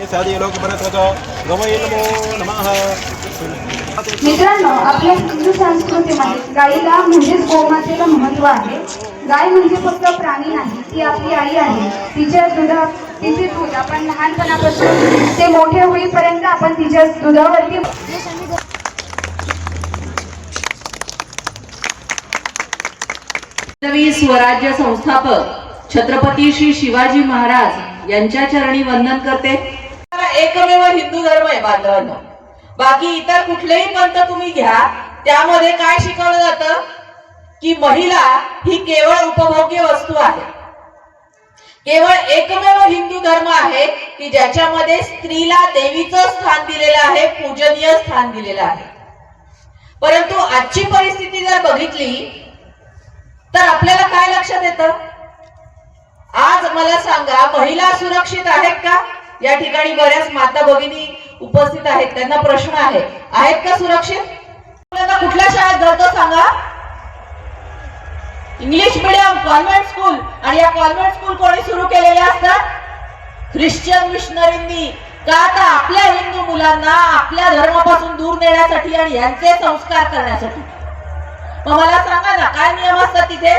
साधी लोक परत होतो गवई नमो नमः. मित्रांनो, आपल्या हिंदू संस्कृतीमध्ये गाईला म्हणजेच गोमातेला महत्त्व आहे. गाय म्हणजे फक्त प्राणी नाही, ती आपली आई आहे. तिचे दूध आपण लहानपणापासून ते मोठे होईपर्यंत आपण तिच्या दुधावरती स्वराज्य संस्थापक छत्रपती श्री शिवाजी महाराज यांच्या चरणी वंदन करते. एकमेव हिंदू धर्म आहे बांधवांनो. बाकी इतर कुठलेही पंथ तुम्ही घ्या, त्यामध्ये काय शिकवलं जातं की महिला ही केवळ उपभोग्य वस्तू आहे. केवळ एकमेव हिंदू धर्म आहे की ज्याच्यामध्ये स्त्रीला देवीचं स्थान दिलेलं आहे, पूजनीय स्थान दिलेलं आहे. परंतु आजची परिस्थिती जर बघितली तर आपल्याला काय लक्षात येतं? आज मला सांगा, महिला सुरक्षित आहेत का? या ठिकाणी बऱ्याच माता भगिनी उपस्थित आहेत, त्यांना प्रश्न आहे, आहेत का सुरक्षित? कुठल्या शाळेत घडतं सांगा? English medium convent school. आणि या कॉन्व्हेंट स्कूल कोणी सुरू केलेले असतात? ख्रिश्चन मिशनरींनी. का? आता आपल्या हिंदू मुलांना आपल्या धर्मापासून दूर नेण्यासाठी आणि यांचे संस्कार करण्यासाठी. मग मला सांगा ना, काय नियम असतात तिथे?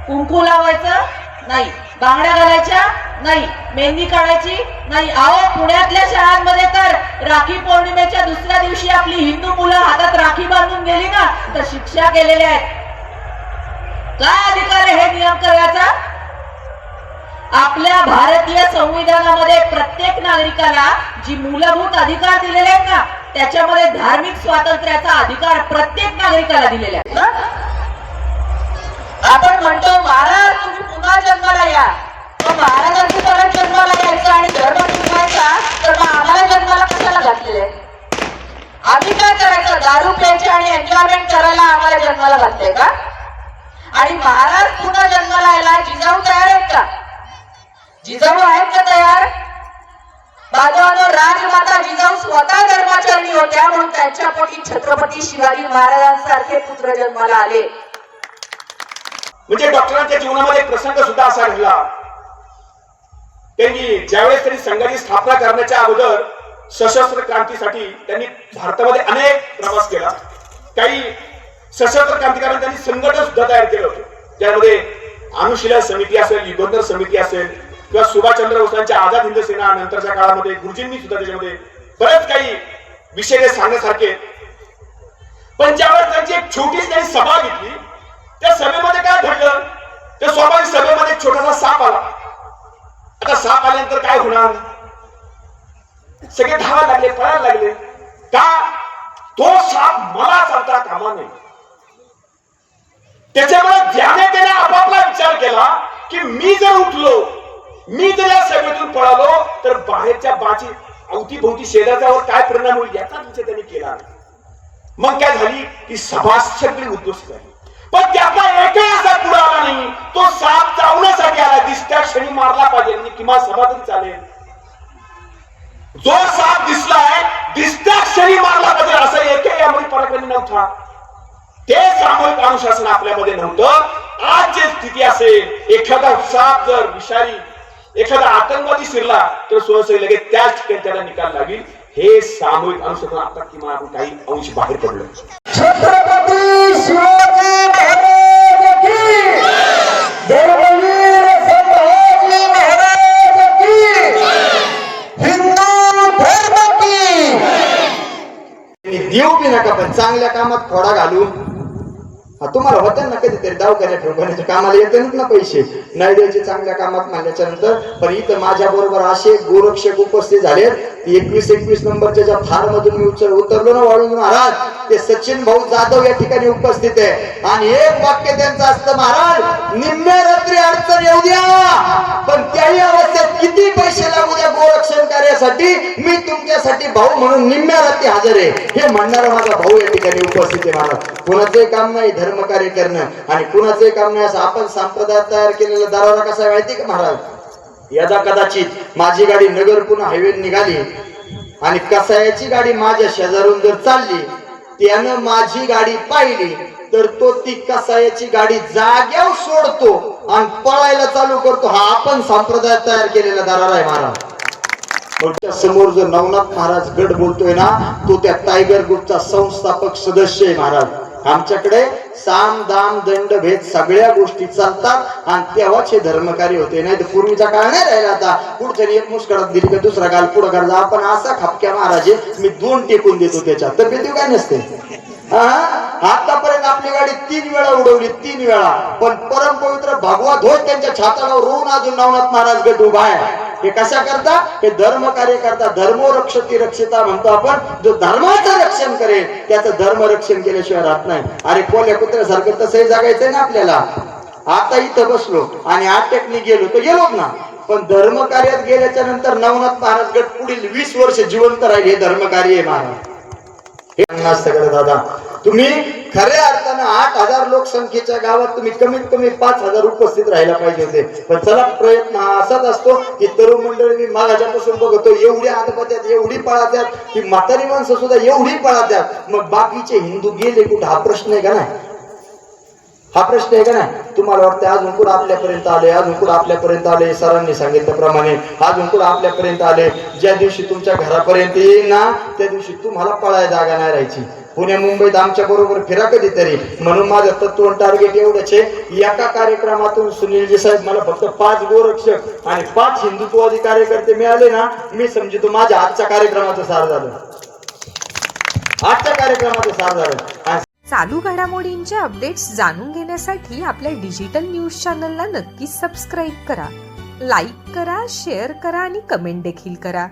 कुंकू लावायचं नाही, बांगड्या घालायच्या नाही, मेहंदी काढायची नाही. अहो, पुण्यातल्या शाळांमध्ये तर राखी पौर्णिमेच्या दुसऱ्या दिवशी आपली हिंदू मुलं हातात राखी बांधून गेली ना तर शिक्षा केलेल्या आहेत. काय अधिकार आहे हे नियम करायचा? आपल्या भारतीय संविधानामध्ये प्रत्येक नागरिकाला जी मूलभूत अधिकार दिलेले आहेत ना, त्याच्यामध्ये धार्मिक स्वातंत्र्याचा अधिकार प्रत्येक नागरिकाला दिलेला आहे. आपण म्हणतो महाराज तुम्ही पुन्हा जन्माला या. मग महाराजांची परत जन्माला यायचं आणि धर्म टिकवायचा, तर मग आम्हाला जन्माला कशाला घातलेले? आम्ही काय करायचं? दारू प्यायचे आणि एन्जॉयमेंट करायला आम्हाला जन्माला घातले का? आणि महाराज पुन्हा जन्माला यायला जिजाऊ तयार आहेत का? जिजाऊ आहेत का तयार? बाजूला राजमाता जिजाऊ स्वतः धर्माचरणी होत्या, म्हणून त्यांच्या पोटी छत्रपती शिवाजी महाराजांसारखे पुत्र जन्माला आले. म्हणजे डॉक्टरांच्या जीवनामध्ये एक प्रसंग सुद्धा असा घडला. त्यांनी ज्यावेळेस त्यांनी संघाची स्थापना करण्याच्या अगोदर सशस्त्र क्रांतीसाठी त्यांनी भारतामध्ये अनेक प्रवास केला. काही सशस्त्र क्रांतिकारकांनी त्यांनी संघटन सुद्धा तयार केलं होतं, ज्यामध्ये अनुशीलन समिती असेल, युद्धोत्तर समिती असेल किंवा सुभाषचंद्र बोसांच्या आझाद हिंद सेना, नंतरच्या काळामध्ये गुरुजींनी सुद्धा त्याच्यामध्ये बरेच काही विषय सांगण्यासारखे. पण ज्यावेळेस त्यांची एक छोटीच त्यांनी सभा घेतली, त्या सभेमध्ये काय घडलं? त्या स्वाभाविक सभेमध्ये एक छोटासा साप आला. आता साप आल्यानंतर काय होणार? सगळे धावायला लागले, पळायला लागले. का? तो साप मला चालता कामा नये. त्याच्यामुळे ज्याने त्याने आपापला विचार केला की मी जर उठलो, मी जर या सभेतून पळालो तर बाहेरच्या बाची अवतीभोवती शेजारच्यावर काय परिणाम होईल याचा विचार त्यांनी केला. मग काय झाली की सभा सगळी उद्ध्वस्त झाली. पण त्याचा एकही असा पुढे आला नाही. तो साप चावण्यासाठी आला, दिसत्या क्षणी मारला पाहिजे, म्हणजे किंवा सभा तरी चालेल. जो साप दिसलाय दिसत्या क्षणी मारला पाहिजे असं एकही यामध्ये पराक्रमी नव्हता. ते सामूहिक अनुशासन आपल्यामध्ये नव्हतं. आज जी स्थिती असेल, एखादा साप जर विषारी, एखादा आतंकवादी शिरला तर स्वतः लगेच त्याच ठिकाणी त्याला निकाल लागेल. हे सामूहिक अनुशासन आता किंवा आपण काही अंश बाहेर पडलो. छत्रपती शिवाजी महाराज की, धर्मवीर संभाजी महाराज की, हिंदू धर्म की. देऊ बी नका, पण चांगल्या कामात खोडा घालून तुम्हाला होत्या ना कधीतरी दवाखान्यात ठेवण्याच्या कामाला येतात ना पैसे नाही द्यायचे चांगल्या कामात म्हणल्याच्या नंतर. पण इथं माझ्या बरोबर असे गोरक्षक उपस्थित झालेत. 21 नंबरच्या ज्या थार मधून मी उतरलो ना वाळून महाराज, ते सचिन भाऊ जाधव या ठिकाणी उपस्थित आहे. आणि एक वाक्य त्यांचं असतं, महाराज निम्म्या रात्री अडचण येऊ द्या, पण त्याही अवस्थेत किती पैसे लागू द्या गोरक्षण कार्यासाठी, मी तुमच्यासाठी भाऊ म्हणून निम्म्या रात्री हजर आहे. हे म्हणणारा माझा भाऊ या ठिकाणी उपस्थित आहे. महाराज कुणाचंही काम नाही धर्मकार्य करणं आणि कुणाचंही काम नाही असं आपण संप्रदाय तयार केलेला दरारा कसा माहिती का महाराज? यदा कदाचित माझी गाडी नगर पुणे हायवे निघाली आणि कसायाची गाडी माझ्या शेजारून जर चालली, त्यानं माझी गाडी पाहिली तर तो ती कसायाची गाडी जाग्यावर सोडतो आणि पळायला चालू करतो. हा आपण संप्रदाय तयार केलेला दरारा आहे महाराज. मग त्या समोर जो नवनाथ महाराज गड बोलतोय ना, तो त्या टायगर ग्रुपचा संस्थापक सदस्य आहे महाराज. आमच्याकडे साम दाम दंड भेद सगळ्या गोष्टी चालतात आणि तेव्हाच हे धर्मकार्य होते. नाही तर पूर्वीचा काळ नाही राहिला. आता पुढच्या एक मुस्कळात दिली का दुसरा गाल पुढं करता. आपण असा खापक्या महाराजे मी 2 टेकून देतो त्याच्या तब्येती काय नसते. आतापर्यंत आपली गाडी 3 वेळा उडवली, 3 वेळा. पण परम पवित्र भगवा ध्वज त्यांच्या छातावर रोवून अजून नवनाथ महाराज गट उभा आहे. हे कशा करता? हे धर्म कार्य करता. धर्मो रक्षती रक्षिता म्हणतो आपण. जो धर्माचं रक्षण करेल त्याचं धर्म रक्षण केल्याशिवाय राहत नाही. अरे कोल्या कुत्र्यासारखं तसंही जगायचंय ना आपल्याला. आता इथं बसलो आणि अटॅकनी गेलो तर गेलो ना, पण धर्म कार्यात गेल्याच्या नंतर नवनाथ महाराज गट पुढील 20 वर्ष जिवंत राहील. हे धर्म कार्य आहे महाराज. हे सगळं दादा, तुम्ही खऱ्या अर्थानं 8,000 लोकसंख्येच्या गावात तुम्ही कमीत कमी 5,000 उपस्थित राहायला पाहिजे होते. पण चला प्रयत्न हा असाच असतो की तरुण मंडळी मी मागाच्यापासून बघतो एवढी आदपत्यात, एवढी पळात्यात की म्हातारी माणसं सुद्धा एवढी पळात्यात. मग बाकीचे हिंदू गेले कुठं? हा प्रश्न आहे का नाही? हा प्रश्न आहे का नाही? तुम्हाला वाटतं अजून कुठं आपल्यापर्यंत आले, अजून कुठं आपल्यापर्यंत आले? सरांनी सांगितल्याप्रमाणे अजून कुठं आपल्यापर्यंत आले? ज्या दिवशी तुमच्या घरापर्यंत येईल ना त्या दिवशी तुम्हाला पळायला जागा नाही राहायची. पुण्या मुंबईत आमच्या बरोबर फिरा कधीतरी. म्हणून माझं तत्व टार्गेट एवढंच आहे. एका कार्यक्रमातून सुनीलजी साहेब मला फक्त 5 गोरक्षक आणि 5 हिंदुत्ववादी कार्यकर्ते मिळाले ना, मी समजतो माझ्या आजच्या कार्यक्रमाचं सार झालं. आजच्या कार्यक्रमाचं सार झालं. चालू घडामोडींचे अपडेट्स जाणून घेण्यासाठी आपल्या डिजिटल न्यूज चॅनलला नक्कीच सबस्क्राईब करा, लाईक करा, शेअर करा आणि कमेंट देखील करा.